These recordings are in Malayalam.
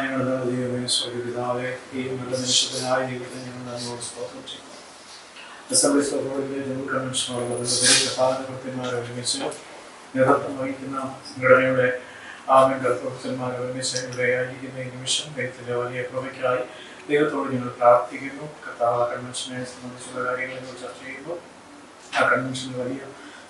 ഞങ്ങളുടെ ദൈവമേ സ്വർഗ്ഗപിതാവേ, ഈ നല്ല നിമിഷത്തിനായ ദൈവത്തെ ഞങ്ങൾ നന്ദിയോട് സ്തോത്രം ചെയ്യുന്നു. അസംബ്ലി സഭകളിലെ ജനറൽ കൺവെൻഷനോടുള്ള പ്രധാനകൃത്യന്മാരെ ഒരുമിച്ച് നേതൃത്വം വഹിക്കുന്ന സംഘടനയുടെ കർത്തൃന്മാരെ ഒരുമിച്ച് ഇവിടെയായിരിക്കുന്ന ഈ നിമിഷം ദൈവത്തിൻ്റെ വലിയ കൃപയ്ക്കായി ദൈവത്തോട് ഞങ്ങൾ പ്രാർത്ഥിക്കുന്നു. കർത്താവ് കൺവെൻഷനെ സംബന്ധിച്ചുള്ള കാര്യങ്ങൾ ഞങ്ങൾ ചർച്ച ചെയ്യുന്നു. ആ കൺവെൻഷന് വലിയ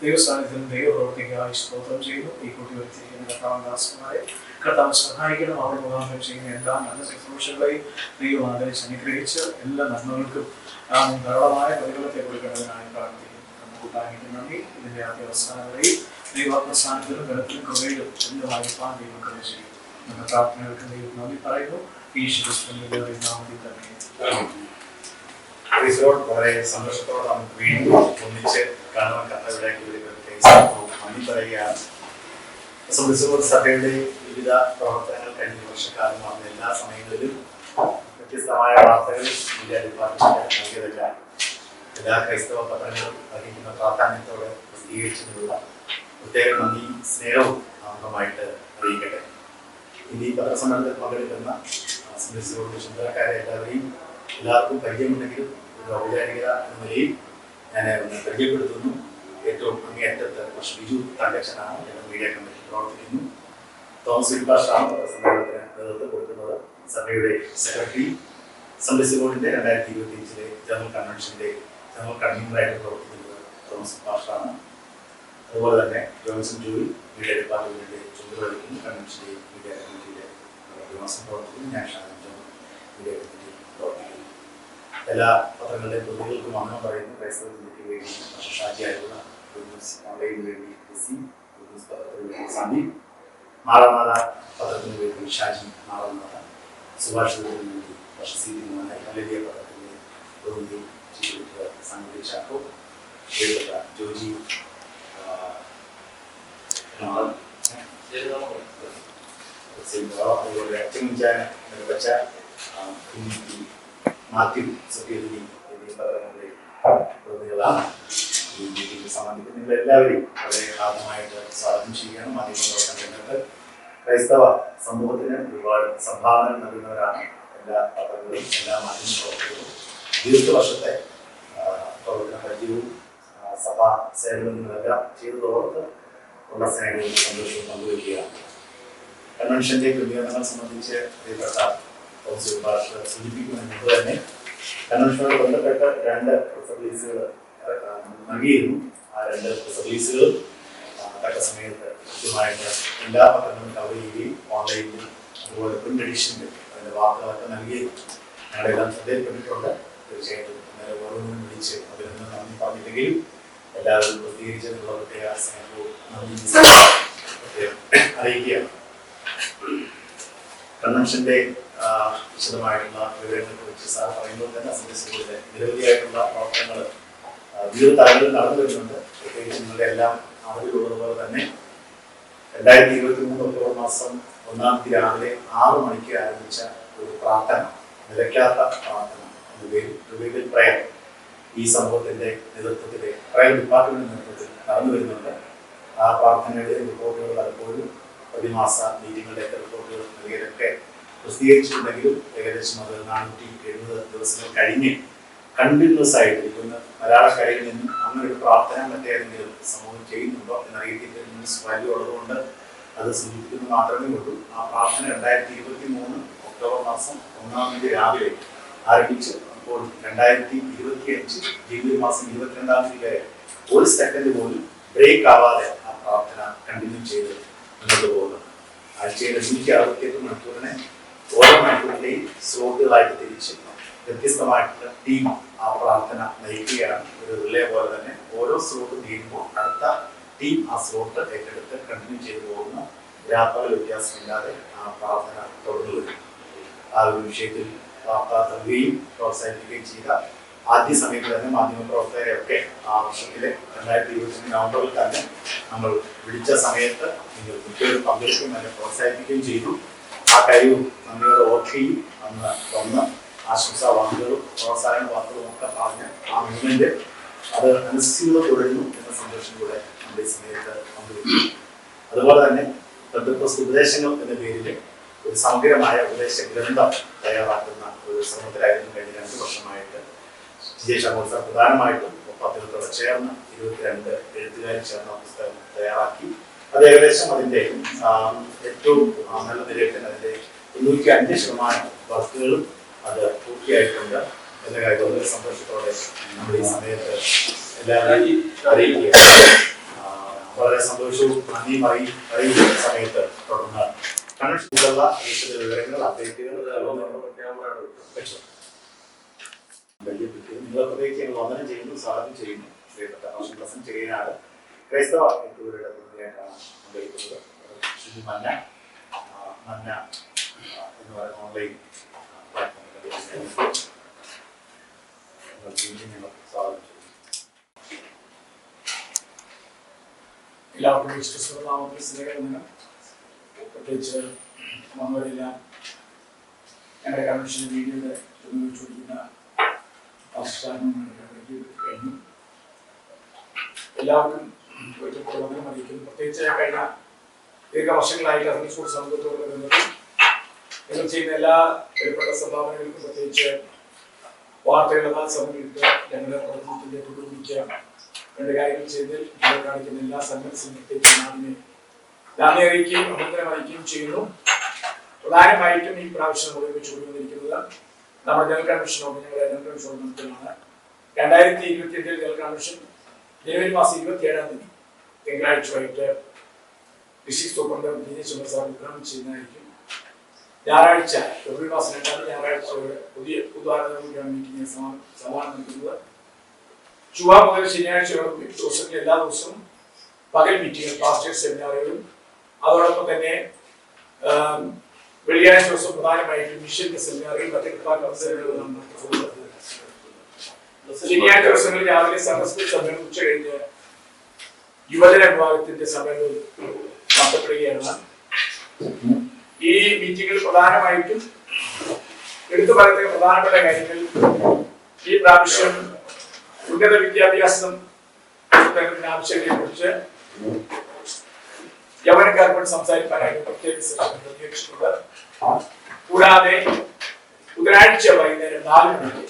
ദൈവസാന്നിധ്യം ദൈവപ്രവൃത്തിക്കായി സ്തോത്രം ചെയ്യുന്നു. ഈ കൂട്ടി വരുത്തിയിരിക്കുന്ന കർത്താവദാസന്മാരെ കർത്താവ് സഹായിക്കണം. അവർ മുഖാന്തരം ചെയ്യുന്ന എല്ലാ നല്ല ശുശ്രൂഷകളെയും ദൈവം ആദരിച്ച് അനുഗ്രഹിച്ച് എല്ലാ നന്മകൾക്കും ധാരാളമായ പ്രതിഫലത്തെ കൊടുക്കേണ്ടതിനായി പ്രാർത്ഥിക്കുന്നു. നമ്മുടെ കൂട്ടായ്മയ്ക്ക് നന്ദി. ഇതിൻ്റെ ആദ്യ അവസാനം വരെയും ദൈവാത്മസാന്നിധ്യത്തിലും ബലത്തിലും കൃപയിലും എന്തുമായിരിക്കാൻ ദൈവം കൃപ ചെയ്യും. നമ്മുടെ പ്രാർത്ഥനകൾക്ക് ദൈവം നന്ദി പറയുന്നു. ഈശ്വരന്റെ നാമത്തിൽ തന്നെ വളരെ സന്തോഷത്തോടെ നമുക്ക് വീണ്ടും ഒന്നിച്ച് കാണുവാൻ കർത്താവിലേക്ക് നന്ദി പറയുകയാണ്. സഭയുടെ വിവിധ പ്രവർത്തനങ്ങൾ കഴിഞ്ഞ വർഷക്കാലം വന്ന എല്ലാ സമയങ്ങളിലും വ്യത്യസ്തമായ വാർത്തകൾ മീഡിയ ഡിപ്പാർട്ട്മെന്റ് നൽകിയതല്ല. എല്ലാ ക്രൈസ്തവ പത്രങ്ങളും അറിയിക്കുന്ന പ്രാധാന്യത്തോടെ പ്രസിദ്ധീകരിച്ചതിനുള്ള പ്രത്യേക നന്ദി സ്നേഹവും ആമുഖമായിട്ട് അറിയിക്കട്ടെ. ഇനി പത്രസമ്മേളനത്തിൽ പങ്കെടുക്കുന്ന ചുമതലക്കാരെ എല്ലാവർക്കും പരിചയമുണ്ടെങ്കിലും ഒരു ഔപചാരികത എന്ന നിലയിൽ ഞാൻ ഒന്ന് പരിചയപ്പെടുത്തുന്നു. ഏറ്റവും അങ്ങേയറ്റത്ത് ബിജു തങ്കച്ചനാണ് മീഡിയ കമ്മിറ്റി പ്രവർത്തിക്കുന്നു. തോമസ് വിൽബാഷാണ് പത്രസമ്മേളനത്തിന് നേതൃത്വം കൊടുക്കുന്നത്. സഭയുടെ സെക്രട്ടറി സംബന്ധിച്ചുകൊണ്ടിന്റെ 2025 ജനറൽ കൺവെൻഷന്റെ ജനറൽ കൺവീനറായിട്ട് പ്രവർത്തിക്കുന്നത് തോമസ് വിൽബാഷാണ്. അതുപോലെ തന്നെ ജോൺസൺ ജോയി മീഡിയ ഡിപ്പാർട്ട്മെന്റിന്റെ ചുമതല വഹിക്കുന്നു. കൺവെൻഷന്റെ മീഡിയ കമ്മിറ്റിയുടെ ദിവസം പ്രവർത്തിക്കുന്നു. ഞാൻ മീഡിയ കമ്മിറ്റി പ്രവർത്തിക്കുന്നു. എല്ലാ പത്രങ്ങളുടെയും പ്രതികൾക്കും വന്നം പറയുന്നു. ക്രൈസ്തവ ജില്ലയ്ക്ക് വേണ്ടി ഷാജിയായിട്ടുള്ള ഓൺലൈനിന് വേണ്ടി പത്രത്തിന് വേണ്ടി സന്ദീപ്, മാറാനാഥ പത്രത്തിന് വേണ്ടി ഷാജി മാറാനാഥ, സുഭാഷിതത്തിന് വേണ്ടി പ്രശസ്തിമാനായി വലിയ പത്രത്തിന്റെ പ്രതിനിധി സംഗതി ചാക്കോ, ജോജി അതുപോലെ അച്ഛൻചാൻ നിർവച്ച മാത്യു സത്യതി എന്നീ പത്രങ്ങളുടെ പ്രതിനിധികളാണ് ഈ മീറ്റിംഗിൽ സംബന്ധിക്കുന്നത്. നിങ്ങളെല്ലാവരെയും വളരെ ആദ്യമായിട്ട് സ്വാഗതം ചെയ്യുകയാണ്. മാധ്യമപ്രവർത്തന രംഗത്ത് ക്രൈസ്തവ സമൂഹത്തിന് ഒരുപാട് സംഭാവന നൽകുന്നവരാണ് എല്ലാ പത്രങ്ങളും എല്ലാ മാധ്യമപ്രവർത്തകരും. ദീർഘവർഷത്തെ പ്രവർത്തന പരിചയവും സഭാ സേവനങ്ങളെല്ലാം ചെയ്തതോടൊത്ത് ഉള്ള സ്നേഹവും സന്തോഷവും പങ്കുവയ്ക്കുകയാണ്. കൺവെൻഷന്റെ ക്രമീകരണങ്ങൾ സംബന്ധിച്ച് പ്രിയപ്പെട്ട സൂചിപ്പിക്കുന്നതിന് മുമ്പ് തന്നെ കൺവെൻഷനോട് ബന്ധപ്പെട്ട 2 പ്രസ് റിലീസുകൾ നൽകിയിരുന്നു. ആ 2 പ്രസ് റിലീസുകളും തക്ക സമയത്ത് കൃത്യമായിട്ട് എല്ലാ പത്രങ്ങളും കവർ ചെയ്യുകയും ഓൺലൈനിലും അതുപോലെ പ്രിന്റ് എഡിഷനിലും അതിൻ്റെ വാർത്തകളൊക്കെ നൽകിയും ഞങ്ങളെല്ലാം ശ്രദ്ധയിൽപ്പെട്ടിട്ടുണ്ട്. തീർച്ചയായിട്ടും ഇന്നലെ ഓരോന്നും വിളിച്ച് അതിലൊന്നും നന്ദി പറഞ്ഞില്ലെങ്കിലും എല്ലാവരും പ്രസിദ്ധീകരിച്ചതിനുള്ള പ്രത്യേക സ്നേഹവും നന്ദി അറിയിക്കുകയാണ്. കൺവെൻഷന്റെ വിശദമായിട്ടുള്ള വിവരങ്ങളെ കുറിച്ച് സാർ പറയുമ്പോൾ തന്നെ സംബന്ധിച്ചുകൊണ്ട് നിരവധിയായിട്ടുള്ള പ്രവർത്തനങ്ങൾ വിവിധ തലങ്ങളിൽ നടന്നു വരുന്നുണ്ട്. പ്രത്യേകിച്ച് നിങ്ങളുടെ എല്ലാം അറിവിലുള്ളതുപോലെ തന്നെ 2023 ഒക്ടോബർ മാസം 1-ാം തീയതി രാവിലെ 6 മണിക്ക് ആരംഭിച്ച ഒരു പ്രാർത്ഥന, നിലയ്ക്കാത്ത പ്രാർത്ഥന റിവൈവൽ പ്രയർ ഈ സംഭവത്തിന്റെ നേതൃത്വത്തിലെ പ്രയർ ഡിപ്പാർട്ട്മെന്റ് നേതൃത്വത്തിൽ നടന്നു വരുന്നുണ്ട്. ആ പ്രാർത്ഥനയുടെ റിപ്പോർട്ടുകൾ പലപ്പോഴും പ്രതിമാസ മീറ്റിങ്ങുകളുടെ റിപ്പോർട്ടുകൾ നൽകിയതൊക്കെ പ്രസിദ്ധീകരിച്ചിട്ടുണ്ടെങ്കിലും ഏകദേശം അത് 470 ദിവസങ്ങൾ കഴിഞ്ഞ് കണ്ടിന്യൂസ് ആയിട്ട് ഇന്ന് മലയാളക്കരയിൽ നിന്നും അങ്ങനെ ഒരു പ്രാർത്ഥന മറ്റേതെങ്കിലും സമൂഹം ചെയ്യുന്നുണ്ടോ എന്നറിയത്തില്ല. ന്യൂസ് വാല്യൂ ഉള്ളതുകൊണ്ട് അത് സൂചിപ്പിക്കുന്നത് മാത്രമേ ഉള്ളൂ. ആ പ്രാർത്ഥന 2023 ഒക്ടോബർ മാസം 1-ാം തീയതി രാവിലെ ആരംഭിച്ചു. അപ്പോൾ 2025 ജനുവരി മാസം 22-ാം തീയതി വരെ ഒരു സെക്കൻഡ് പോലും ബ്രേക്ക് ആവാതെ ആ പ്രാർത്ഥന കണ്ടിന്യൂ ചെയ്ത് മുന്നോട്ട് പോകുന്നത്. ആഴ്ചയിൽ 168 മണിക്കൂറിനെ ഓരോ മണിക്കൂറിന്റെയും സ്ലോട്ടുകളായിട്ട് തിരിച്ച് വ്യത്യസ്തമായിട്ടുള്ള ടീം ആ പ്രാർത്ഥന നയിക്കുകയാണ്. ഒരു റിലേ പോലെ തന്നെ ഓരോ സ്ലോട്ട് തീരുമ്പോൾ അടുത്ത ടീം ആ സ്ലോട്ട് ഏറ്റെടുത്ത് കണ്ടിന്യൂ ചെയ്തു പോകുന്ന രാപ്പകൽ വ്യത്യാസമില്ലാതെ ആ പ്രാർത്ഥന തുടർന്നു വരും. ആ ഒരു വിഷയത്തിൽ വാർത്ത നൽകുകയും പ്രോത്സാഹിപ്പിക്കുകയും ചെയ്ത ആദ്യ സമയത്ത് തന്നെ മാധ്യമപ്രവർത്തകരെയൊക്കെ ആ വർഷത്തിലെ 2020 നവംബറിൽ തന്നെ നമ്മൾ വിളിച്ച സമയത്ത് നിങ്ങൾ കുട്ടികൾ പങ്കെടുക്കുകയും അതിനെ പ്രോത്സാഹിപ്പിക്കുകയും ചെയ്തു. ആ കാര്യവും നന്ദിയോടെ ഓർക്കുകയും അന്ന് വന്ന് ആശംസാ വാക്കുകളും പ്രോത്സാഹന വാക്കുകളും ഒക്കെ പറഞ്ഞ് ആ മൂവ്മെന്റ് അത് അനുസരിച്ച് തുടരുന്നു എന്ന സന്തോഷം കൂടെ നമ്മുടെ ഈ സമയത്ത് പങ്കുവയ്ക്കും. അതുപോലെ തന്നെ ബന്ധപ്പെട്ട ഉപദേശങ്ങൾ എന്ന പേരിൽ ഒരു സമഗ്രമായ ഉപദേശ ഗ്രന്ഥം തയ്യാറാക്കുന്ന ഒരു ശ്രമത്തിലായിരുന്നു കഴിഞ്ഞ 2 വർഷമായിട്ട് ജെ ഷമോൾ സാർ പ്രധാനമായിട്ടും അദ്ദേഹത്തോടെ ചേർന്ന് 22 എഴുത്തുകാരും ചേർന്ന പുസ്തകം തയ്യാറാക്കി. അത് ഏകദേശം അതിൻ്റെ ഏറ്റവും നല്ല നിലയിൽ തന്നെ അതിൻ്റെ 95% വർക്കുകളും അത് പൂർത്തിയായിട്ടുണ്ട് എന്ന കാര്യം വളരെ സന്തോഷത്തോടെ നമ്മൾ ഈ സമയത്ത് എല്ലാവരെയും അറിയിക്കുക. വളരെ സന്തോഷവും നന്ദിയുമായി അറിയിക്കുന്ന സമയത്ത് തുടർന്ന് കൺവെൻഷനിലുള്ള വിശദ വിവരങ്ങൾ അപ്ഡേറ്റുകൾ നിങ്ങളൊക്കെ ഞങ്ങൾ വന്ദനം ചെയ്യുന്നു, സ്വാഗതം ചെയ്യുന്നു. പ്രിയപ്പെട്ട പ്രസന്റ് ചെയ്യുന്നതാണ് ക്രൈസ്തവ എഴുത്തുകാരുടെ പ്രതിനിധിയായിട്ടാണ് പങ്കെടുക്കുന്നത്. ശ്രീ മന്ന എന്ന് പറയുന്ന ഓൺലൈൻ പ്ലാറ്റ്ഫോമിൽ ഞങ്ങൾ സ്വാഗതം ചെയ്യുന്നു. എല്ലാവർക്കും വിശ്വസ്തനാമത്തിൽ സ്നേഹം. പ്രത്യേകിച്ച് വന്നവരെല്ലാം ഞങ്ങളുടെ കൺവെൻഷൻ വീഡിയോയുടെ ചോദിക്കുന്ന കഴിഞ്ഞു. എല്ലാവർക്കും വന്ദനം അറിയിക്കുന്നു. പ്രത്യേകിച്ച് കഴിഞ്ഞ ദീർഘവർഷങ്ങളായിട്ട് അസൻസ്കൂൾ സമൂഹത്തോട് ബന്ധപ്പെട്ട് നിങ്ങൾ ചെയ്യുന്ന എല്ലാ വിലപ്പെട്ട സംഭാവനകൾക്കും, പ്രത്യേകിച്ച് വാർത്തകളുടെ സമയത്ത് ഞങ്ങളുടെ പ്രവർത്തനത്തിന്റെ തുടർന്നിക്കുക വേണ്ട കാര്യങ്ങൾ ചെയ്തതിൽ നിങ്ങൾ കാണിക്കുന്ന എല്ലാ സംഘടനയും ആദ്യമേ നന്ദി അറിയിക്കുകയും അഭിനന്ദനം അറിയിക്കുകയും ചെയ്യുന്നു. പ്രധാനമായിട്ടും ഈ പ്രാവശ്യം നമ്മൾ ഒരുമിച്ച് കൊണ്ടുവന്നിരിക്കുന്നത് നമ്മുടെ ജനറൽ കൺവെൻഷൻ ഞങ്ങളുടെ ജനറൽ കൺവെൻഷൻ നടത്തുന്നതാണ്. 2022 ജനറൽ കൺവെൻഷൻ ജനുവരി മാസം 27-ാം തീയതി തിങ്കളാഴ്ച വൈകിട്ട് district superintendent Dinesh Chandra sir ഉദ്ഘാടനം ചെയ്യുന്നതായിരിക്കും. ഞായറാഴ്ച ഫെബ്രുവരി മാസം 2-ാം തീയതി ഞായറാഴ്ച പുതിയ പുതുവാരമാണ് മീറ്റിംഗ് സമാധാനം നൽകുന്നത്. ചൊവ്വ മുതൽ ശനിയാഴ്ച ദിവസങ്ങളിൽ എല്ലാ ദിവസവും പകൽ മീറ്റിംഗുകൾ, പാസ്റ്റേഴ്സ് സെമിനാറുകളും, അതോടൊപ്പം തന്നെ വെള്ളിയാഴ്ച ദിവസം പ്രധാനമായിട്ടും മിഷന്റെ സെമിനാറുകൾ, മറ്റ് ഡിപ്പാർട്ട്മെന്റ് സെമിനാറുകളാണ് നടത്തുന്നത്. ശനിയാഴ്ച ദിവസങ്ങളിൽ രാവിലെ സഹസ്ര സമ്മേളനം, ഉച്ച കഴിഞ്ഞ് യുവജന വിഭാഗത്തിന്റെ സമ്മേളനം നടത്തപ്പെടുകയാണ്. ഈ മീറ്റിംഗുകൾ പ്രധാനമായിട്ടും എടുത്തു പറയുന്ന പ്രധാനപ്പെട്ട കാര്യങ്ങൾ ഈ പ്രാവശ്യം ഉന്നത വിദ്യാഭ്യാസം ആവശ്യത്തെക്കുറിച്ച് യൗവനക്കാർക്കോട് സംസാരിക്കാനായിട്ട് പ്രത്യേക സെഷൻ ക്രമീകരിച്ചിട്ടുണ്ട്. കൂടാതെ ബുധനാഴ്ച വൈകുന്നേരം 4 മണിക്ക്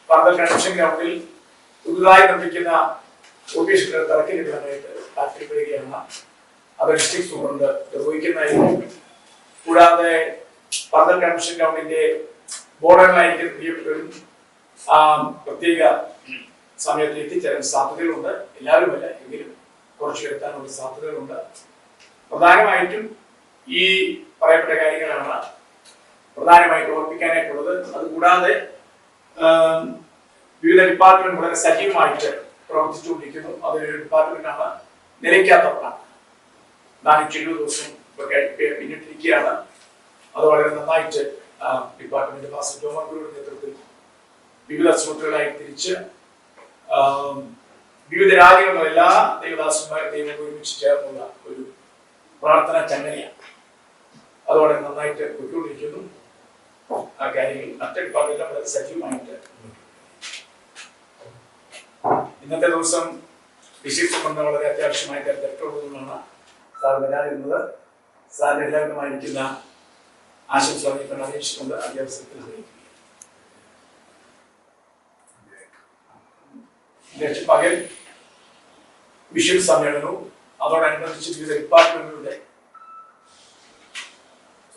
പന്തൽ കൺവെൻഷൻ ഗ്രൗണ്ടിൽ പുതുതായി നിർമ്മിക്കുന്ന ഓഫീസുകൾ തറക്കല്ലിടാനായിട്ട് താല്പര്യപ്പെടുകയാണ്. അത് ഡിസ്ട്രിക്ട് സൂപ്രണ്ട് നിർവഹിക്കുന്നതായിരിക്കും. കൂടാതെ പന്തൽ കൺവെൻഷൻ ഗ്രൗണ്ടിന്റെ ബോർഡറിലായിരിക്കും പ്രിയപ്പെട്ടവരും പ്രത്യേക സമയത്ത് എത്തിച്ചേരാൻ സാധ്യതകളുണ്ട്. എല്ലാവരുമല്ല, എങ്കിലും കുറച്ച് എത്താനുള്ള സാധ്യതകളുണ്ട്. പ്രധാനമായിട്ടും ഈ പറയപ്പെട്ട കാര്യങ്ങളാണ് പ്രധാനമായിട്ട് ഓർപ്പിക്കാനായിട്ടുള്ളത്. അതുകൂടാതെ വിവിധ ഡിപ്പാർട്ട്മെന്റ് വളരെ സജീവമായിട്ട് പ്രവർത്തിച്ചുകൊണ്ടിരിക്കുന്നു. അതിലൊരു ഡിപ്പാർട്ട്മെന്റാണ് നിലയ്ക്കാത്ത പ്ലാൻ. 470 ദിവസം പിന്നിട്ടിരിക്കുകയാണ്. അത് വളരെ നന്നായിട്ട് ഡിപ്പാർട്ട്മെന്റ് പാസ്റ്റർ ജോമൻഗുരുടെ നേതൃത്വത്തിൽ വിവിധ സുഹൃത്തുക്കളായി തിരിച്ച് വിവിധ രാജ്യങ്ങളിലുള്ള എല്ലാ ദൈവദാസന്മാരും ദൈവം ഒരുമിച്ച് ചേർന്നുള്ള ഒരു പ്രാർത്ഥന ചങ്ങലയാണ്. അത് വളരെ നന്നായിട്ട് പൊയ്ക്കൊണ്ടിരിക്കുന്നു. ആ കാര്യങ്ങൾ മറ്റു ഡിപ്പാർട്ട്മെന്റ് വളരെ സജീവമായിട്ട് ഇന്നത്തെ ദിവസം വിശേഷിച്ചുകൊണ്ട് വളരെ അത്യാവശ്യമായിട്ട് തിരക്കുള്ളതുകൊണ്ടാണ് സാർ വരാതിരുന്നത്. സാറിന് എല്ലാവരുമായിരിക്കുന്ന ആശംസ അറിയിച്ചുകൊണ്ട് അത്യാവശ്യത്തിൽ അറിയിക്കും. പകൽ വിഷു സമ്മേളനവും അതോടനുബന്ധിച്ച് വിവിധ ഡിപ്പാർട്ട്മെന്റുകളുടെ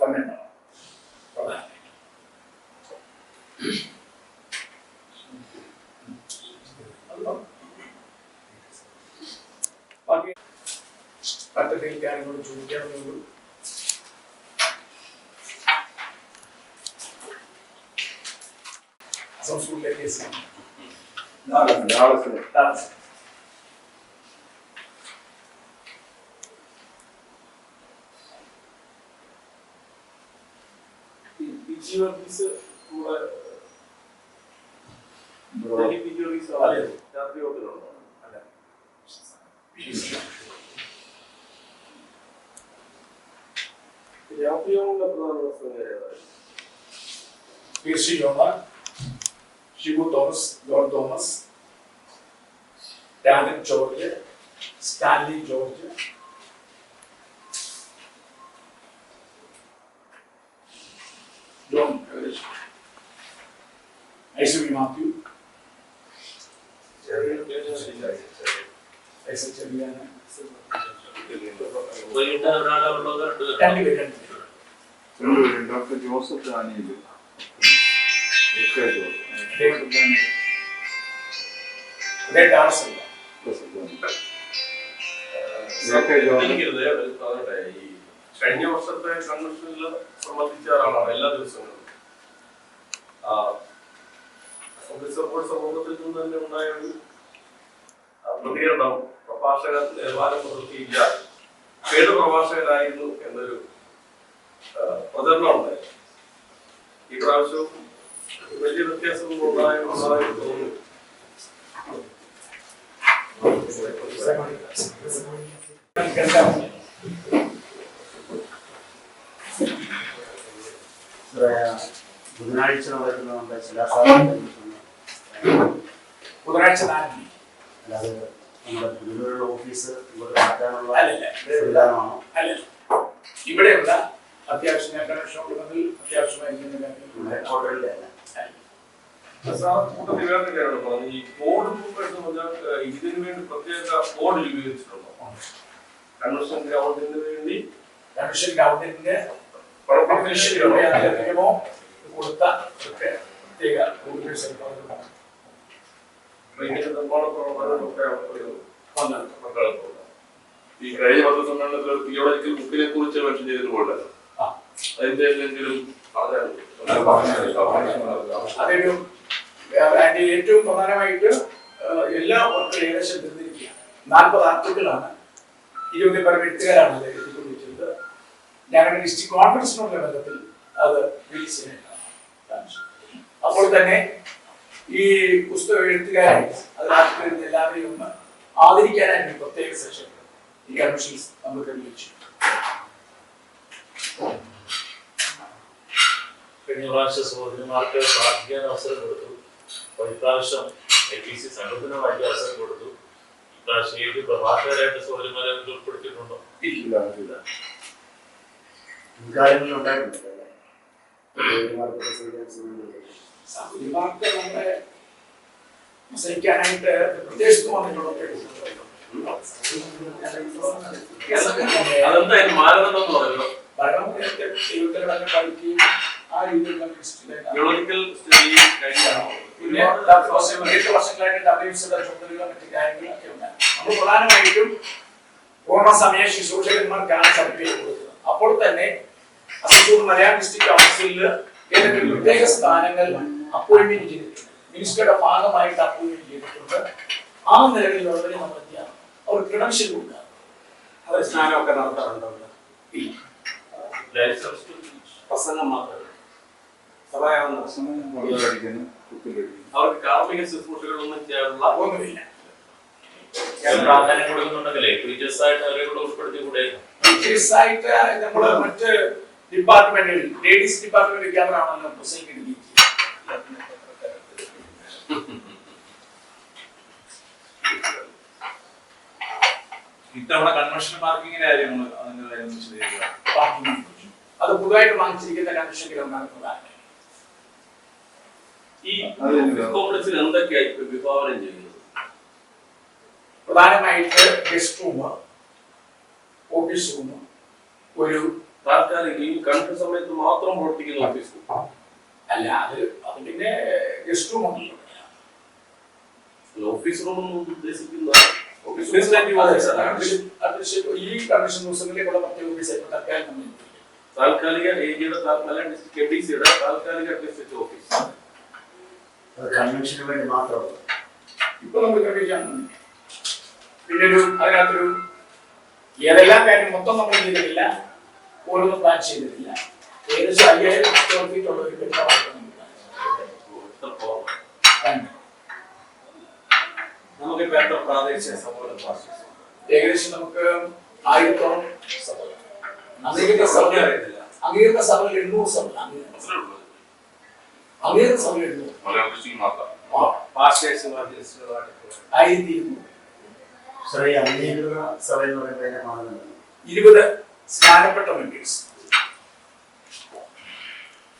സമ്മേളനം പദ്ധതിയിൽ കാര്യങ്ങളോട് ചോദിക്കാവുന്നതുള്ളൂ. അസം സ്കൂളിലെ കേസ് Shibu Thomas, George Thomas, Daniel George, Stanley George, Aishwarya Mathew, doctor Joseph Daniel, കഴിഞ്ഞ വർഷത്തെ കൺവെൻഷനിൽ സംബന്ധിച്ച ആളാണ് എല്ലാ ദിവസങ്ങളും. സമൂഹത്തിൽ നിന്ന് തന്നെ ഉണ്ടായ ഒരു പ്രതികരണം, പ്രഭാഷകർ നിലവാരം പുലർത്തിയില്ല, ഏത് പ്രഭാഷകരായിരുന്നു എന്നൊരു പ്രചരണം ഉണ്ടായി. ഈ പ്രാവശ്യവും വലിയ വ്യത്യാസമൊന്നും ഉണ്ടായെന്ന് തോന്നുന്നു. ബുധനാഴ്ച നടക്കുന്ന നമ്മുടെ ബുധനാഴ്ച അല്ലാതെ നമ്മുടെ പുനലൂരുള്ള ഓഫീസ് ഇവിടെ മാറ്റാനുള്ള സംവിധാനമാണോ? അല്ല, ഇവിടെയുള്ള അത്യാവശ്യം അത്യാവശ്യമായിരിക്കുന്ന ഈ ബോർഡ് ഇതിനു വേണ്ടി പ്രത്യേക ബോർഡിൽ ഉപയോഗിച്ചിട്ടുണ്ടോ? കൺവെൻഷൻ ഗ്രൗണ്ടിന് വേണ്ടി കൺവെൻഷൻ ഗ്രൗണ്ടിന്റെ കൊടുത്ത പ്രത്യേക ഈ കഴിഞ്ഞ പത്രസമ്മേളനത്തിൽ തിയോളജിക്കൽ ബുക്കിനെ കുറിച്ച് മെൻഷൻ ചെയ്തിട്ടുണ്ടല്ലോ, അതിന്റെ എന്തെങ്കിലും അതൊരു അതിന്റെ ഏറ്റവും പ്രധാനമായിട്ട് എല്ലാ വർക്കും ഏകദേശം തീർന്നിരിക്കുകയാണ്. 40 ആർട്ടിക്കിളാണ്, 20 പേർ എഴുത്തുകാരാണ് അത് എഴുതിക്കൊണ്ടിരിക്കുന്നത്. ഞങ്ങളുടെ ഡിസ്ട്രിക്ട് കോൺഫറൻസിനുള്ള ബന്ധത്തിൽ അത് റിലീസ് ചെയ്യാനാണ്. അപ്പോൾ തന്നെ ഈ പുസ്തക എഴുത്തുകാരായിട്ട് അതിൽ എല്ലാവരെയും ഒന്ന് ആദരിക്കാനായിട്ട് പ്രത്യേക സെഷൻ ഈ കൺവെൻഷൻസ് നമ്മൾ ക്രമീകരിച്ചു. കഴിഞ്ഞ പ്രാവശ്യം സഹോദരിമാർക്ക് പ്രാർത്ഥിക്കാൻ അവസരം കൊടുത്തു, ഇപ്രാവശ്യം APC സംഘത്തിന് വേണ്ടി അവസരം കൊടുത്തു. ഇപ്രാവശ്യം ഏത് പ്രഭാഷകരായിട്ട് സഹോദരിമാരെ ഉൾപ്പെടുത്തിയിട്ടുണ്ടോ? സഹോദരിമാർക്ക് നമ്മളെ സഹിക്കാനായിട്ട് പ്രത്യേകിച്ച് അതെന്തായാലും മാനദണ്ഡം എന്ന് പറയുന്നത് ആ രീതിയിലുള്ള തിയോളജിക്കൽ സ്റ്റഡി കഴിഞ്ഞാണോ? പിന്നെ 8 വർഷങ്ങളായിട്ട് WCയുടെ ചുമതലകളും മറ്റു കാര്യങ്ങളൊക്കെ ഉണ്ടായി. നമ്മൾ പ്രധാനമായിട്ടും പൂർണ്ണസമയ ശുശ്രൂഷകന്മാർക്കാണ് സർട്ടിഫിക്കറ്റ് കൊടുക്കുന്നത്. അപ്പോൾ തന്നെ അസൂർ മലയാളം ഡിസ്ട്രിക്ട് കൗൺസിലിൽ ഏതൊക്കെ പ്രത്യേക സ്ഥാനങ്ങൾ അപ്പോയിന്റ്മെന്റ് ചെയ്തിട്ടുണ്ട്, മിനിസ്റ്ററുടെ ഭാഗമായിട്ട് അപ്പോയിന്റ്മെന്റ് ചെയ്തിട്ടുണ്ട്. ആ നിലവിലുള്ളവരെ നമ്മൾ എന്താണ് അവർ ക്രെഡൻഷ്യൽ കൊടുക്കുക, അവർ സ്നാനമൊക്കെ നടത്താറുണ്ടോ? പ്രസംഗം മാത്രമേ അവർക്ക് കാർമിക ശുശ്രൂഷകളൊന്നും ചെയ്യാനുള്ള ഒന്നുമില്ല. പ്രാധാന്യം കൊടുക്കുന്നുണ്ടെങ്കിലേ ടീച്ചേഴ്സ് ആയിട്ട് അവരെ കൂടെ ഉൾപ്പെടുത്തി കൂടെ ടീച്ചേഴ്സായിട്ട് നമ്മൾ മറ്റ് ഡിപ്പാർട്ട്മെന്റിൽ ലേഡീസ് ഡിപ്പാർട്ട്മെന്റിൽ ക്യാമറാണല്ലോ പ്രസംഗിക്കുന്നത്. ഇത്തവണ കൺവെൻഷൻ പാർക്കിങ്ങിന്റെ കാര്യങ്ങൾ അതിന്റെ കാര്യം വിശദീകരിക്കുക. അത് പുതുതായിട്ട് വാങ്ങിച്ചിരിക്കുന്ന കൺവെൻഷൻ ഗ്രൗണ്ടാണ് പ്രധാനം. ഈ കോംപ്ലക്സിൽ എന്തൊക്കെയായി വിഭാവനം ചെയ്യുന്നത്? പ്രധാനമായിട്ട് ഗസ്റ്റ് റൂം, ഓഫീസ് റൂം, ഒരു താൽക്കാലിക ഈ കൺവെൻഷൻ സമയത്ത് മാത്രം പ്രവർത്തിക്കുന്ന ഓഫീസ് അല്ല, അത് പിന്നെ ഗസ്റ്റ് റൂം ഉണ്ടല്ലോ. ഓഫീസ് റൂം ഉദ്ദേശിക്കുന്ന ഈ കൺവെൻഷൻ ദിവസങ്ങളിലേക്കുള്ള പ്രത്യേക ഓഫീസായിട്ട് താൽക്കാലിക ഏരിയയുടെ ഡിസ്ട്രിക്ട് KDCയുടെ താൽക്കാലിക അഡ്മിനിസ്ട്രേറ്റീവ് ഓഫീസ് കൺവെൻഷന് വേണ്ടി മാത്രം ഇപ്പൊ നമുക്ക് ക്രമീകരിക്കാൻ. പിന്നെ അതിനകത്തൊരു ഏതെല്ലാം കാര്യം മൊത്തം നമ്മൾ ചെയ്തിട്ടില്ല, ഓരോന്നും പ്ലാൻ ചെയ്തിട്ടില്ല. ഏകദേശം 5000 സ്ക്വയർ ഫീറ്റ് ഉള്ള ഒരു കെട്ടിടമാണ് നമുക്ക് എത്ര പ്രാദേശിക സഭകളും ഏകദേശം നമുക്ക് 1000-ഓളം സഭകൾ. അംഗീകൃത സഭകൾ 800 സഭകൾ. അംഗീകൃത സഭകൾ 1200. 20 സ്നാനപ്പെട്ട മെമ്പേഴ്സ്.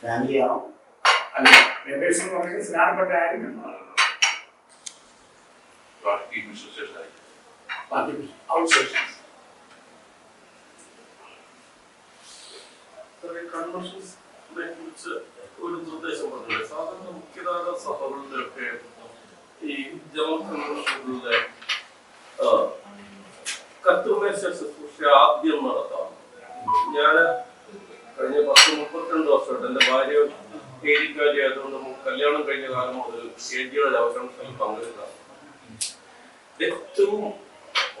ഫാമിലിയാണോ? അല്ല, മെമ്പേഴ്സ് എന്ന് പറയുന്നത് സ്നാനപ്പെട്ട ആരും എന്നാണ്. ബാക്കി വിശ്വസിച്ചായി ബാക്കി ഔട്ട് സെഷൻസ് കൺവെൻഷൻസിനെ കുറിച്ച് ഒരു നിർദ്ദേശം പറഞ്ഞില്ല. സാധാരണ മുഖ്യധാര സഭകളിലൊക്കെ ഈ ജനറൽ കൺവെൻഷനുകളിലെ കർത്തൃമേശ ശുശ്രൂഷ ആദ്യം നടത്താം. ഞാൻ കഴിഞ്ഞ 10-32 വർഷമായിട്ട് എൻ്റെ ഭാര്യ ഏരിക്കാരി ആയതുകൊണ്ട് കല്യാണം കഴിഞ്ഞ കാലം മുതൽ ഏരിയുടെ അവസരത്തിൽ പങ്കെടുക്കാം. ഏറ്റവും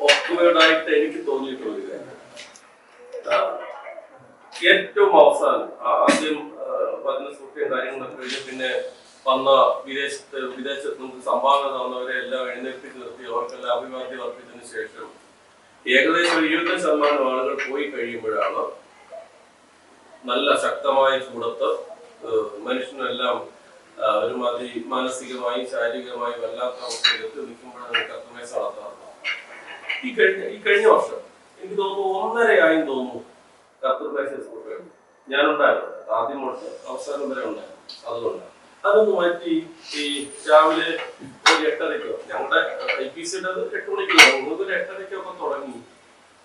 ഓക്വേർഡായിട്ട് എനിക്ക് തോന്നിയിട്ടുള്ള കാര്യം, ഏറ്റവും അവസാനം ആദ്യം വചന സൂക്ഷ്യം കാര്യങ്ങളൊക്കെ കഴിഞ്ഞ് പിന്നെ വന്ന വിദേശത്ത് നമുക്ക് സംഭാവന തന്നവരെ എല്ലാം എഴുന്നേൽപ്പിച്ച് നിർത്തി അവർക്കെല്ലാം അഭിവാദ്യം അർപ്പിച്ചതിന് ശേഷം ഏകദേശം 25% ആളുകൾ പോയി കഴിയുമ്പോഴാണ് നല്ല ശക്തമായ ചൂടത്ത് മനുഷ്യനെല്ലാം ഒരുമാതിരി മാനസികമായും ശാരീരികമായും വല്ലാത്ത അവസ്ഥയിലെത്തി നിൽക്കുമ്പോഴാണ് കർത്തമേശ നടത്താറുള്ളത്. ഈ കഴിഞ്ഞ വർഷം എനിക്ക് തോന്നുന്നു 1.5 തോന്നുന്നു കർത്തമേശ ഞാനുണ്ടായിരുന്നു. ആദ്യം തൊട്ട് അവസാനം വരെ ഉണ്ടായിരുന്നു. അതുകൊണ്ട് അതൊന്ന് മാറ്റി ഈ രാവിലെ ഒരു 8:30 ഞങ്ങളുടെ IPCയുടെ 8 മണിക്ക് ഒരു 8:30 തുടങ്ങി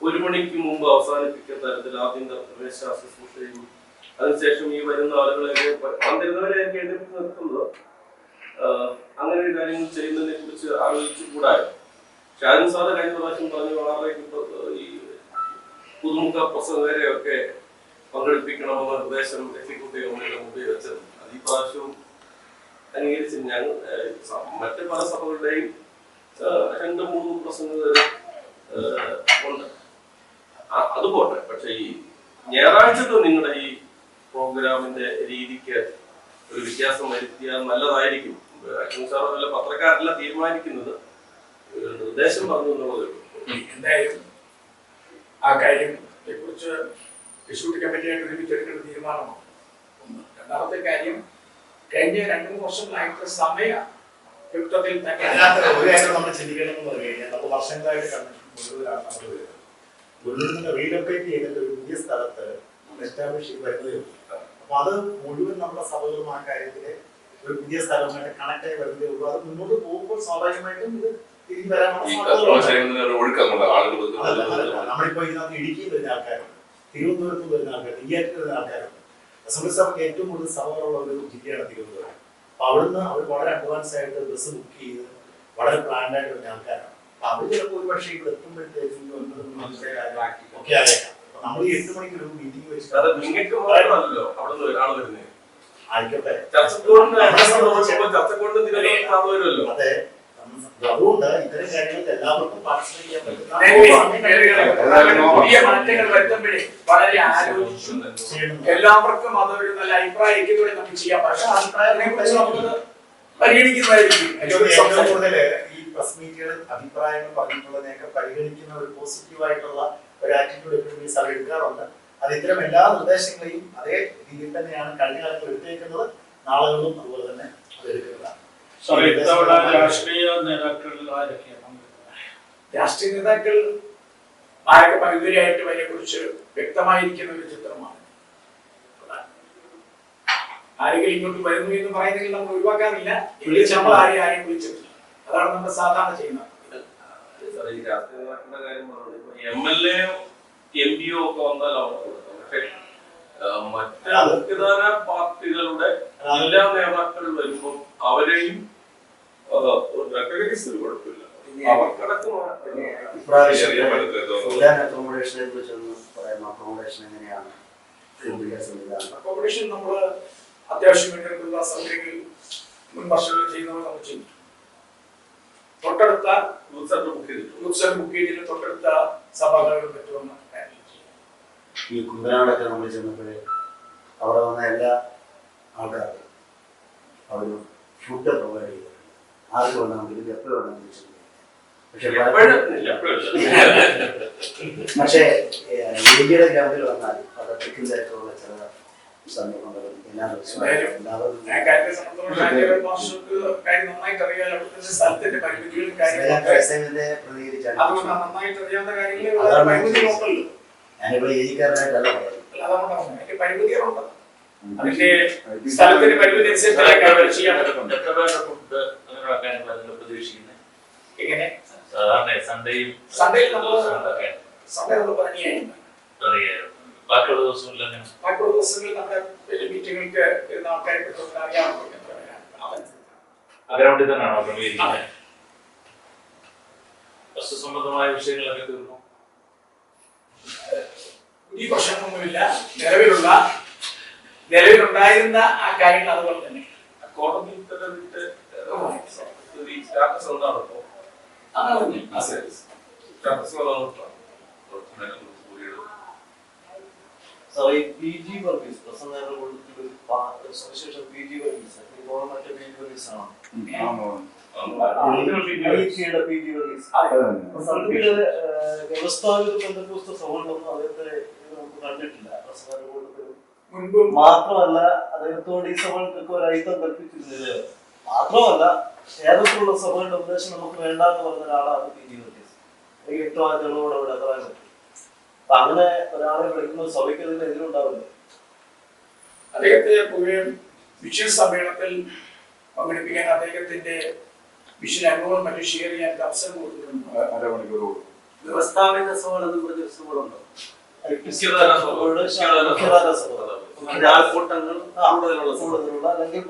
1 മണിക്ക് മുമ്പ് അവസാനിപ്പിക്കുന്ന തരത്തിൽ ആദ്യം കർത്തമേശ ശുശ്രൂഷയും അതിനുശേഷം ഈ വരുന്ന ആളുകളെയൊക്കെ വന്നിരുന്നവരെയൊക്കെ എഴുന്നേൽപ്പിച്ച് നിർത്തുന്നത് അങ്ങനെ ഒരു കാര്യങ്ങൾ ചെയ്യുന്നതിനെ കുറിച്ച് ആലോചിച്ചു കൂടായിരുന്നു. ഷാജൻ സാറ് കഴിഞ്ഞ പ്രാവശ്യം പറഞ്ഞു വളരെ ഈ പുതുമുഖ പ്രസംഗരെയൊക്കെ പങ്കെടുപ്പിക്കണമെന്ന നിർദ്ദേശം എക്സിക്യൂട്ടീവ് കമ്മിറ്റിയുടെ മുമ്പിൽ വെച്ചത് അത് ഈ പ്രാവശ്യവും അംഗീകരിച്ച് ഞങ്ങൾ മറ്റ് പല സഭകളുടെയും 2-3 പ്രസംഗകർ ഉണ്ട്. അത് പോട്ടെ. പക്ഷെ ഈ ഞായറാഴ്ചത്തെ നിങ്ങളുടെ ഈ പ്രോഗ്രാമിന്റെ രീതിക്ക് ഒരു വ്യത്യാസം വരുത്തിയാൽ നല്ലതായിരിക്കും. അച്ഛൻ സാറ് വല്ല പത്രക്കാരല്ല തീരുമാനിക്കുന്നത്, ഒരു നിർദ്ദേശം പറഞ്ഞു എന്നുള്ളതേ ഉള്ളൂ. എന്തായാലും ആ കാര്യത്തെ കുറിച്ച് എക്സിക്യൂട്ടീവ് കമ്മിറ്റിയായിട്ട് ഒരുമിച്ചെടുക്കേണ്ട തീരുമാനമാണ്. രണ്ടാമത്തെ കാര്യം, കഴിഞ്ഞ 2-3 വർഷങ്ങളായിട്ട് സമയ യുക്തത്തിൽ ഒരു കാര്യം നമ്മൾ ചിന്തിക്കണമെന്ന് പറഞ്ഞു കഴിഞ്ഞാൽ നമ്മൾ വർഷങ്ങളായിട്ട് കണ്ടിട്ടുണ്ട് മുഴുവൻ റീലൊക്കേറ്റ് ചെയ്തിട്ട് ഒരു പുതിയ സ്ഥലത്ത് എസ്റ്റാബ്ലിഷ് ചെയ്ത് വരുന്നതേ ഉള്ളൂ. അപ്പൊ അത് മുഴുവൻ നമ്മുടെ സഭകളും ആ കാര്യത്തില് ഒരു പുതിയ സ്ഥലവുമായിട്ട് കണക്ട് ആയി വരുന്നതേ ഉള്ളൂ. അത് മുന്നോട്ട് പോകുമ്പോൾ സ്വാഭാവികമായിട്ടും ഇത് തിരിഞ്ഞു വരാനുള്ള നമ്മളിപ്പോ ഇതിനകത്ത് ഇടുക്കിയിൽ വരുന്ന ആൾക്കാരുണ്ട്, തിരുവനന്തപുരത്ത് വരുന്ന ആൾക്കാരുണ്ട്, നെയ്യാറ്റിൽ വരുന്ന ആൾക്കാരുണ്ട്. സഭയ്ക്ക് ഏറ്റവും കൂടുതൽ സഭകളുള്ള ഒരു ജില്ലയാണ് തിരുവനന്തപുരം. അപ്പൊ അവിടുന്ന് അവർ വളരെ അഡ്വാൻസ് ആയിട്ട് ബസ് ബുക്ക് ചെയ്ത് വളരെ പ്ലാൻഡ് ആയിട്ട് വരുന്ന ആൾക്കാരാണ്. അപ്പൊ അവർ ചിലപ്പോൾ ഒരു പക്ഷേ ഇവിടെ എത്തുമ്പോഴത്തേക്കും ഒക്കെ ആയേക്കാം. അപ്പൊ നമ്മൾ ഈ 8 മണിക്ക് ഒരു മീറ്റിംഗ് വെച്ചിട്ട് ആയിക്കോട്ടെ. അതെ, അതുകൊണ്ട് ഇത്തരം കാര്യങ്ങളിൽ എല്ലാവർക്കും പാർട്ടിസിപ്പേറ്റ് ചെയ്യാൻ പുതിയ മാറ്റങ്ങൾ വരുത്തുമ്പോഴേ വളരെ ആലോചിച്ചു എല്ലാവർക്കും അതൊരു നല്ല അഭിപ്രായം ഐക്യത്തോടെ നമുക്ക് ചെയ്യാം. പക്ഷെ അഭിപ്രായത്തിനെ കുറിച്ച് നമുക്ക് പരിഗണിക്കുന്നതായിരിക്കും. ഏറ്റവും കൂടുതൽ ഈ പ്രസ് മീറ്റുകളിൽ അഭിപ്രായങ്ങൾ പറഞ്ഞിട്ടുള്ളതിനെയൊക്കെ പരിഗണിക്കുന്ന ഒരു പോസിറ്റീവായിട്ടുള്ള ഒരു ആറ്റിറ്റ്യൂഡ് എപ്പോഴും ഈ സഭ എടുക്കാറുണ്ട്. അത് ഇത്തരം എല്ലാ നിർദ്ദേശങ്ങളെയും അതേ രീതിയിൽ തന്നെയാണ് കഴിഞ്ഞ കാലത്ത് എടുത്തേക്കുന്നത്. നാളുകളിലും അതുപോലെ തന്നെ അത് എടുക്കുന്നതാണ്. രാഷ്ട്രീയ നേതാക്കൾ ആരൊക്കെ പകുതിയായിട്ടും അതിനെ കുറിച്ച് വ്യക്തമായിരിക്കുന്ന ഒരു ചിത്രമാണ്. ആരെങ്കിലും ഇങ്ങോട്ട് വരുന്നു എന്ന് പറയുന്നെങ്കിൽ നമ്മൾ ഒഴിവാക്കാറില്ല. എങ്കിലും നമ്മൾ ആരെയും വിളിച്ചിട്ടില്ല. അതാണ് നമ്മൾ സാധാരണ ചെയ്യുന്നത്. MLA MP ഒക്കെ വന്നാലാണ് പക്ഷെ മറ്റ് മുഖ്യധാര പാർട്ടികളുടെ എല്ലാ നേതാക്കൾ വരുമ്പോൾ അവരെയും കുഴപ്പമില്ല. അക്കോമഡേഷൻ നമ്മൾ അത്യാവശ്യം വേണ്ടിയിട്ടുള്ള സൗകര്യങ്ങൾ മുൻ വർഷങ്ങളിൽ ചെയ്യുന്നവർ നമ്മൾ ചെയ്തു. തൊട്ടടുത്ത ബുക്ക് ചെയ്തിട്ട് തൊട്ടടുത്ത സഭാകളിൽ പറ്റുമെന്ന് ഈ കുമ്പനാടൊക്കെ നമ്മൾ ചെന്നപ്പോഴേ അവിടെ വന്ന എല്ലാ ആൾക്കാർക്കും അവർ ഫുഡ് പ്രൊവൈഡ് ചെയ്തു. ആർക്ക് വേണമെങ്കിലും എപ്പോൾ വേണമെങ്കിലും. പക്ഷേ ഇന്ത്യയുടെ ഗ്രൗണ്ടിൽ വന്നാൽ അവിടെ തെക്കിൻ്റെയൊക്കെയുള്ള ചില സന്ദർഭങ്ങളും എല്ലാ ദിവസവും ഞാനിപ്പോ ഏജിക്കാരനായിട്ടല്ല പറയുന്നത്. പരിമിതികളുണ്ട്. അതിന്റെ സ്ഥലത്തിന്റെ പരിമിതി അനുസരിച്ച് ചെയ്യാൻ പറ്റുന്നുണ്ട്. എത്ര പേരുടെ ഫുഡ് അങ്ങനെയുള്ള കാര്യങ്ങളാണ് പ്രതീക്ഷിക്കുന്നത്? എങ്ങനെ സാധാരണ സൺഡേയും സൺഡേയിൽ സൺഡേ നമ്മൾ പണിയായിരുന്നു. ബാക്കിയുള്ള ദിവസങ്ങളിൽ അങ്ങനെ ബാക്കിയുള്ള ദിവസങ്ങളിൽ നമ്മുടെ വലിയ മീറ്റിങ്ങൾക്ക് വരുന്ന ആൾക്കാരെ പറ്റി അറിയാമോ? ഗ്രൗണ്ടിൽ തന്നെയാണോ ക്രമീകരിക്കുന്നത്? വസ്തു സംബന്ധമായ വിഷയങ്ങളൊക്കെ തീർന്നു. പുതിയ പ്രശ്നങ്ങളൊന്നുമില്ല. നിലവിലുണ്ടായിരുന്ന ആ കാര്യങ്ങൾ അതുപോലെ തന്നെ കോടതി ഉത്തരവിട്ട് ഈ സ്റ്റാറ്റസ് ഉണ്ടാണോ ഇപ്പോ? സ്റ്റാറ്റസ് ഈ PG വർഗീസ് പ്രസംഗങ്ങളുടെ കൂട്ടത്തിൽ ഒരു സവിശേഷം PG വർഗീസ് മറ്റേ PG വർഗീസ് ആണ് PG വർഗീസ് വ്യവസ്ഥാപിത ബന്ധുസ്ഥ സഭകളൊന്നും അദ്ദേഹത്തെ നമുക്ക് കണ്ടിട്ടില്ല. പ്രസംഗങ്ങളുടെ കൂട്ടത്തിൽ മാത്രമല്ല അദ്ദേഹത്തോട് ഈ സഭകൾക്കൊക്കെ ഒരു ഐക്യം കൽപ്പിച്ചിരുന്നത് മാത്രമല്ല കേരളത്തിലുള്ള സഭകളുടെ ഉപദേശം നമുക്ക് വേണ്ട എന്ന് പറഞ്ഞ ഒരാളാണ് PG വർഗീസ്. ഏറ്റവും ആദ്യങ്ങളോട് അവിടെ പറയാൻ പറ്റും. അപ്പൊ അങ്ങനെ ഒരാളെ വിളിക്കുമ്പോൾ സഭയ്ക്ക് അതിന് എതിരുണ്ടാവില്ല. അദ്ദേഹത്തെ പൊതുവെ വിഷയ സമ്മേളനത്തിൽ പങ്കെടുപ്പിക്കാൻ അദ്ദേഹത്തിന്റെ വിഷയ അനുഭവം മറ്റു ഷെയർ ചെയ്യാൻ അവസരം കൊടുത്തിട്ടുണ്ട്. വ്യവസ്ഥാപിത സഭകളെന്ന് പറഞ്ഞ സഭകളുണ്ടോ? കൂടുതലുള്ള അല്ലെങ്കിൽ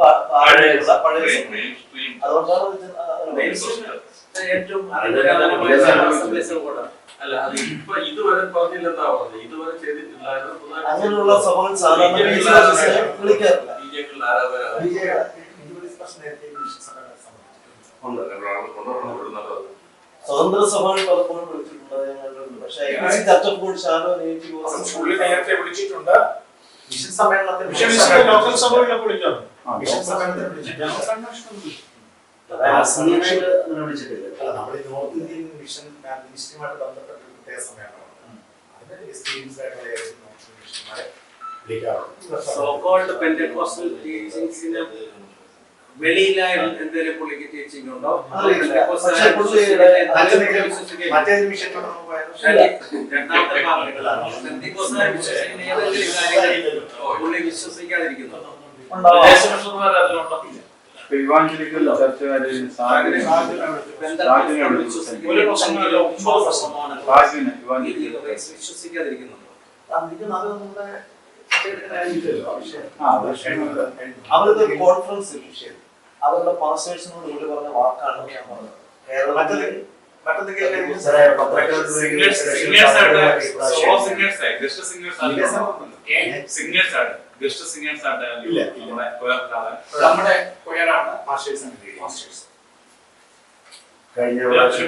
അല്ല അത് ഇപ്പൊ ഇതുവരെ പറഞ്ഞില്ലെന്നാ പറഞ്ഞത്. ഇതുവരെ ചെയ്തിട്ടില്ലായിരുന്നു. അങ്ങനെയുള്ള സഭകൾ സാധാരണ വിളിക്കാറില്ല. സ്വതന്ത്ര സഭകൾ പലപ്പോഴും വിളിച്ചിട്ടുണ്ട്. പക്ഷേ ചർച്ചപ്പോൾ സ്കൂളിൽ നേരത്തെ വിളിച്ചിട്ടുണ്ട്. മിഷൻ സമ്മേളനത്തിൽ ലോക്കൽ സഭകളിലൊക്കെ വിളിക്കാറുണ്ട്. മിഷൻ സമ്മേളനത്തിൽ വിളിച്ചിട്ടില്ല. അല്ല, നമ്മുടെ നോർത്ത് ഇന്ത്യൻ മിഷൻ മിനിസ്ട്രിയുമായിട്ട് ബന്ധപ്പെട്ട ഒരു പ്രത്യേക സമ്മേളനമാണ്. അതിന് എക്സ്പീരിയൻസ് ആയിട്ടുള്ള ഏതെങ്കിലും നോർത്ത് മിനിസ്ട്രിമാരെ വിളിക്കാറുണ്ട്. വെളിയിലായാലും എന്തെങ്കിലും പുള്ളിക്ക് ടീച്ചിങ് ഉണ്ടോ? മറ്റേത് മിഷനിലൂടെ നമുക്ക് പുള്ളി വിശ്വസിക്കാതിരിക്കുന്നു. വിശ്വസിക്കാതിരിക്കുന്നു. അവരുടെ കോൺഫറൻസിൽ അവരുടെ പാസ്റ്റേഴ്സിനോട് ഇവിടെ പറഞ്ഞ വാക്കാണ് ഞാൻ പറഞ്ഞത്. കേരളത്തിൽ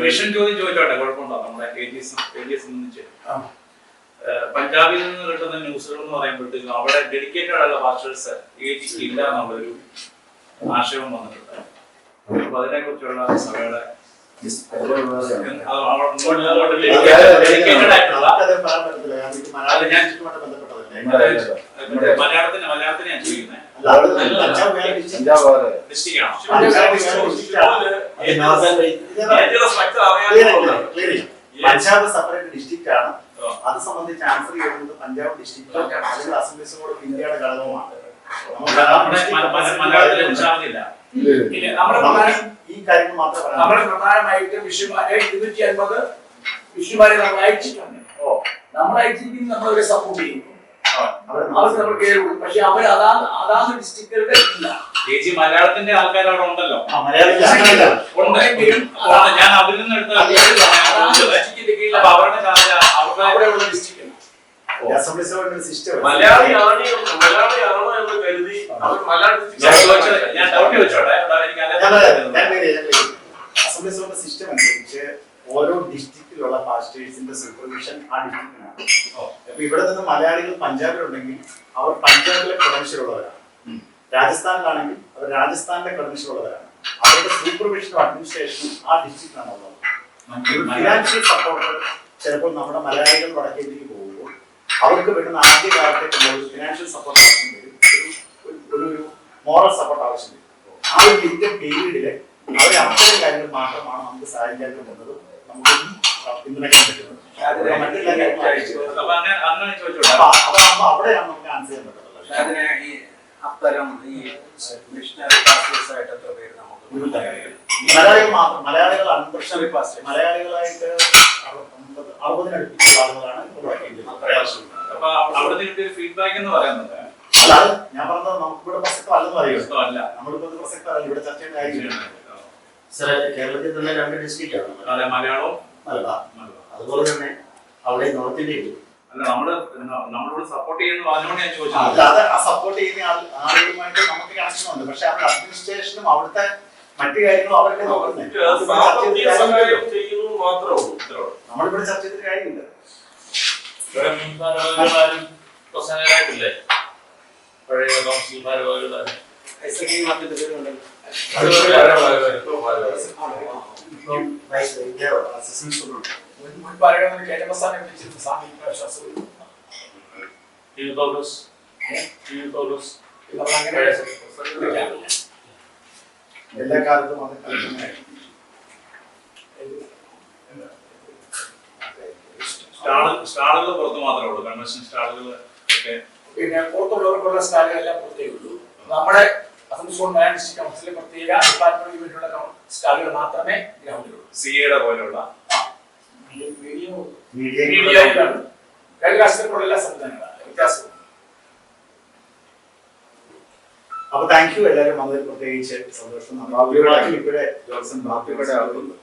മിഷൻ ചോദിച്ചോട്ടെ, കുഴപ്പമുണ്ടോ? നമ്മുടെ പഞ്ചാബിൽ നിന്ന് കിട്ടുന്ന ന്യൂസുകൾ എന്ന് പറയുമ്പോഴത്തേക്കും അവിടെ ഡെഡിക്കേറ്റഡ് ആയുള്ള പാസ്റ്റേഴ്സ് ഏജിക്ക് ഇല്ല എന്നുള്ളൊരു ആശയം വന്നിട്ടുണ്ട്. അപ്പൊ അതിനെ കുറിച്ചുള്ള സഭയുടെ മലയാളത്തിന് ഞാൻ ചെയ്യുന്നത് പഞ്ചാബ് സെപ്പറേറ്റ് ഡിസ്ട്രിക്റ്റ് ആണ്. അത് സംബന്ധിച്ച് ആൻസർ ചെയ്യുന്നത് പഞ്ചാബ് ഡിസ്ട്രിക്റ്റും അല്ലെങ്കിൽ അസംബ്ലീസും കൂടെ ഇന്ത്യയുടെ ഘടകവുമാണ്. ഈ കാര്യങ്ങൾ മാത്രമേ നമ്മൾ പ്രധാനമായിട്ട് വിഷുമാരെ 250 വിഷുമാരെ നമ്മൾ അയച്ചിട്ടുണ്ട്. നമ്മൾ അയച്ചിരിക്കുന്നത് നമ്മളവരെ സപ്പോർട്ട് ചെയ്യും. അവർക്ക് നമ്മൾ കയറി കൊടുക്കും. പക്ഷെ അവർ അതാത് ഡിസ്ട്രിക്റ്റുകളുടെ ഇല്ല. ചേച്ചി മലയാളത്തിന്റെ ആൾക്കാർ അവിടെ ഉണ്ടല്ലോ. ഞാൻ അതിൽ നിന്ന് എടുത്ത അവരുടെ അവിടെയുള്ള ഡിസ്ട്രിക്റ്റ് മലയാളിയാണോ എന്ന് കരുതി അവർ ഞാൻ ഡൗട്ട് ചോദിച്ചോട്ടെ. അസംബ്ലീസുകളുടെ സിസ്റ്റം അനുസരിച്ച് ഓരോ ഡിസ്ട്രിക്റ്റിലുള്ള പാസ്റ്റേഴ്സിന്റെ സൂപ്പർവിഷൻ ആ ഡിസ്ട്രിക്റ്റിനാണ്. അപ്പൊ ഇവിടെ നിന്ന് മലയാളികൾ പഞ്ചാബിലുണ്ടെങ്കിൽ അവർ പഞ്ചാബിലെ ക്രെഡൻഷ്യൽ ഉള്ളവരാണ്. രാജസ്ഥാനിലാണെങ്കിൽ അവർ രാജസ്ഥാനിലെ ക്രെഡൻഷ്യൽ ഉള്ളവരാണ്. അവരുടെ സൂപ്പർവിഷനും അഡ്മിനിസ്ട്രേഷനും ആ ഡിസ്ട്രിക്റ്റിനാണ് ഉള്ളത്. ഫിനാൻഷ്യൽ സപ്പോർട്ട് ചിലപ്പോൾ നമ്മുടെ മലയാളികൾ വടക്കേക്ക് പോകുമ്പോൾ അവർക്ക് വേണ്ടുന്ന ആദ്യ കാലത്തേക്ക് ഫിനാൻഷ്യൽ സപ്പോർട്ട് ആവശ്യം വരും. ഒരു മോറൽ സപ്പോർട്ട് ആവശ്യം വരും. ആ ഒരു ലിമിറ്റഡ് പീരീഡില് അവരെ അത്തരം കാര്യങ്ങൾ മാത്രമാണ് നമുക്ക് സഹായിക്കാൻ പറ്റുന്നത്, നമുക്ക് പിന്തുണയ്ക്കാൻ പറ്റുന്നത്. അങ്ങനെ ചോദിച്ചോട്ടെ. അതാകുമ്പോൾ അവിടെയാണ് നമുക്ക് ആൻസർ ചെയ്യാൻ പറ്റുന്നത്. അത്തരം ഈ മിഷണറി പാസ്റ്റേഴ്സ് ആയിട്ട് എത്ര പേര് നമുക്ക് മലയാളികൾ മാത്രം, മലയാളികൾ മിഷണറി പാസ്റ്റേഴ്സ് മലയാളികളായിട്ട് 60 അടുപ്പിച്ചുള്ള ആളുകളാണ് ഇപ്പോൾ അപ്പൊ അവിടുന്ന് കിട്ടിയ ഫീഡ്ബാക്ക് എന്ന് പറയുന്നത് അല്ലാതെ ഞാൻ പറഞ്ഞത് നമുക്കിവിടെ പ്രസക്തമല്ലെന്ന് പറയുന്നത് അല്ല നമ്മളിപ്പോൾ പ്രസക്തമല്ല, ഇവിടെ ചർച്ച ചെയ്യേണ്ട കാര്യമില്ല. സാർ കേരളത്തിൽ തന്നെ 2 ഡിസ്ട്രിക്റ്റ് ആണ് അതെ മലയാളവും മലബാർ. അതുപോലെ തന്നെ അവിടെ നോർത്ത് ഇന്ത്യയിൽ അല്ല നമ്മളോട് സപ്പോർട്ട് ചെയ്യുന്ന പറഞ്ഞുകൊണ്ട് ഞാൻ ചോദിച്ചത് അല്ലാതെ ആ സപ്പോർട്ട് ചെയ്യുന്ന ആളുകളുമായിട്ട് നമുക്ക് കണക്ഷൻ ഉണ്ട്. പക്ഷെ അവരുടെ അഡ്മിനിസ്ട്രേഷനും അവിടുത്തെ മറ്റു കാര്യങ്ങളും അവരൊക്കെ നോക്കുന്നത്. സാമ്പത്തിക സഹായം ചെയ്യുന്നത് മാത്രമേ ഉള്ളൂ ഉത്തരവാദിത്വം. നമ്മളിവിടെ ചർച്ച ചെയ്തിട്ട് കാര്യമില്ല. ഭാരവാഹികളാരും പ്രസംഗരായിട്ടില്ലേ? പഴയ കൗൺസിൽ ഭാരവാഹികളാരും മുൻപാലകർ കേരളസ്ഥാനം വെച്ചിരുന്ന സാമൂഹിക വിശ്വാസം നമ്മളങ്ങനെ എല്ലാ കാലത്തും അത് കളിക്കുന്നതായിരുന്നു. സ്റ്റാളുകൾ പുറത്ത് മാത്രമേ ഉള്ളൂ, കൺവെൻഷൻ സ്റ്റാളുകൾ ഒക്കെ. പിന്നെ പുറത്തുള്ളവർക്കുള്ള സ്റ്റാളുകളെല്ലാം പുറത്തേ ഉള്ളൂ. നമ്മുടെ അസംസ്കോൺ മലയാളം ഡിസ്ട്രിക്ട് കൗൺസിലെ പ്രത്യേക ഡിപ്പാർട്ട്മെന്റിന് വേണ്ടിയുള്ള സ്റ്റാളുകൾ മാത്രമേ ഗ്രൗണ്ടിലുള്ളൂ. സിഎയുടെ പോലെയുള്ള മീഡിയയിലാണ് കേരളത്തിലുള്ള എല്ലാ സംവിധാനങ്ങളാണ് വ്യത്യാസം. അപ്പൊ താങ്ക് യു എല്ലാവരും വന്നതിൽ പ്രത്യേകിച്ച് സന്തോഷം. ഇവിടെ ജോൺസൺ ബാപ്പിയുടെ ആളുണ്ട്.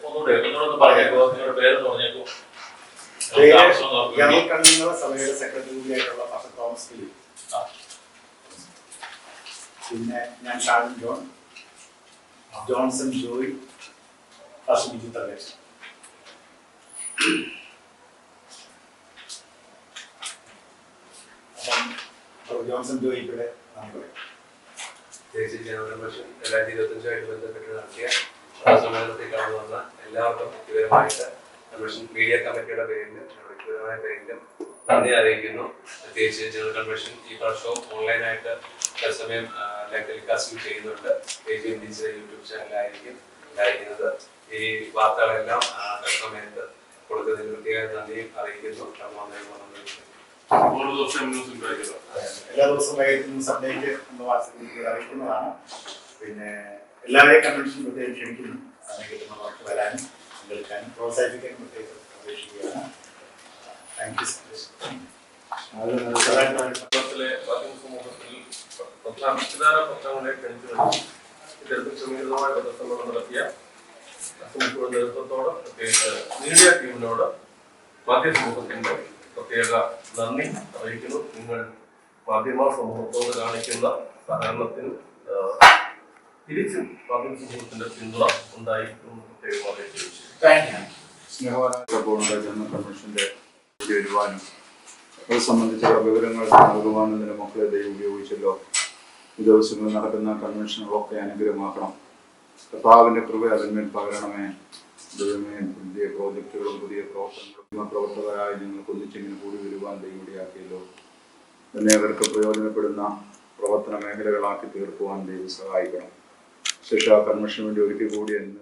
ഒന്നുകൂടെ പറഞ്ഞേക്കോ, നിങ്ങളുടെ പേരെന്ന് പറഞ്ഞേക്കോ. ജനറൽ കൺവീനർ സഭയുടെ സെക്രട്ടറി കൂടിയായിട്ടുള്ള ഫാദർ തോമസ് ഫിലിപ്പ്, പിന്നെ ഞാൻ ഷാജൻ ജോൺ, ജോൺസൺ ജോയ്, ഫാദർ ബിജു തകേഷ്. അപ്പം ജോൺസൺ ജോയ് ഇവിടെ നമുക്ക് ദേശീയ ജനറൽ കൺവെൻഷൻ 2025 ബന്ധപ്പെട്ട് നടത്തിയ സമ്മേളനത്തിൽ കടന്നു വന്ന എല്ലാവർക്കും വ്യക്തിപരമായിട്ട് കൺവെൻഷൻ മീഡിയ കമ്മിറ്റിയുടെ പേരിലും വ്യക്തിപരമായ പേരിലും നന്ദി അറിയിക്കുന്നു. പ്രത്യേകിച്ച് ജനറൽ കൺവെൻഷൻ ഈ പ്രാവശ്യവും ഓൺലൈനായിട്ട് തത്സമയം ലൈവ് ടെലികാസ്റ്റിംഗ് ചെയ്യുന്നുണ്ട്. AGMDC യൂട്യൂബ് ചാനലായിരിക്കും ഉണ്ടായിരിക്കുന്നത്. ഈ വാർത്തകളെല്ലാം തത്സമയത്ത് കൊടുത്തതിന് പ്രത്യേക നന്ദിയും അറിയിക്കുന്നു. എല്ലാ ദിവസവും വൈകിട്ട് ന്യൂസ് അപ്ഡേറ്റ് നമ്മുടെ വാട്സാപ്പിൽ അറിയിക്കുന്നതാണ്. പിന്നെ എല്ലാവരെയും കൺവെൻഷൻ പ്രത്യേകം ക്ഷണിക്കുന്നു. സമയം കിട്ടുന്നവർക്ക് വരാനും പങ്കെടുക്കാനും പ്രോത്സാഹിപ്പിക്കാനും പ്രത്യേകം അപേക്ഷിക്കുകയാണ്. Thank you so much. കേരളത്തിലെ മാധ്യമ സമൂഹത്തിൽ പ്രധാന പ്രശ്നങ്ങളെ ക്ഷണിച്ചുകൊണ്ട് ഇത്തരത്തിൽ സമീകൃതമായ പൊതുസമ്മേളനം നടത്തിയ സമൂഹ നേതൃത്വത്തോട് പ്രത്യേകിച്ച് മീഡിയ ടീമിനോട് മാധ്യമ സമൂഹത്തിന്റെ പ്രത്യേക നന്ദി അറിയിക്കുന്നു. നിങ്ങൾ മാധ്യമ സമൂഹത്തോട് കാണിക്കുന്ന സഹകരണത്തിന് തിരിച്ചും മാധ്യമ സമൂഹത്തിന്റെ പിന്തുണ ഉണ്ടായിരിക്കും പ്രത്യേകം അറിയിച്ചു. സ്നേഹവാനായ ജനറൽ കൺവെൻഷന്റെ വരുവാനും അത് സംബന്ധിച്ചുള്ള വിവരങ്ങൾ നൽകുവാനും ഇതിന്റെ മക്കളെ ദൈവം ഉപയോഗിച്ചല്ലോ. ഈ ദിവസങ്ങളിൽ നടക്കുന്ന കൺവെൻഷനുകളൊക്കെ അനുഗ്രഹമാക്കണം. കർത്താവിന്റെ കൃപ അതിന്മേൽ പകരണമേ. ദൈവമേ, പുതിയ പ്രോജക്റ്റുകളും പുതിയ പ്രവർത്തനങ്ങളും പ്രവർത്തകരായ ഞങ്ങൾക്ക് ഒന്നിച്ചിങ്ങനെ കൂടി വരുവാൻ ദൈവടിയാക്കിയല്ലോ. അനേകർക്ക് പ്രയോജനപ്പെടുന്ന പ്രവർത്തന മേഖലകളാക്കി തീർക്കുവാൻ ദൈവം സഹായിക്കണം. ശിക്ഷാ കൺവെൻഷന് വേണ്ടി ഒരിക്കൽ കൂടി എന്ന്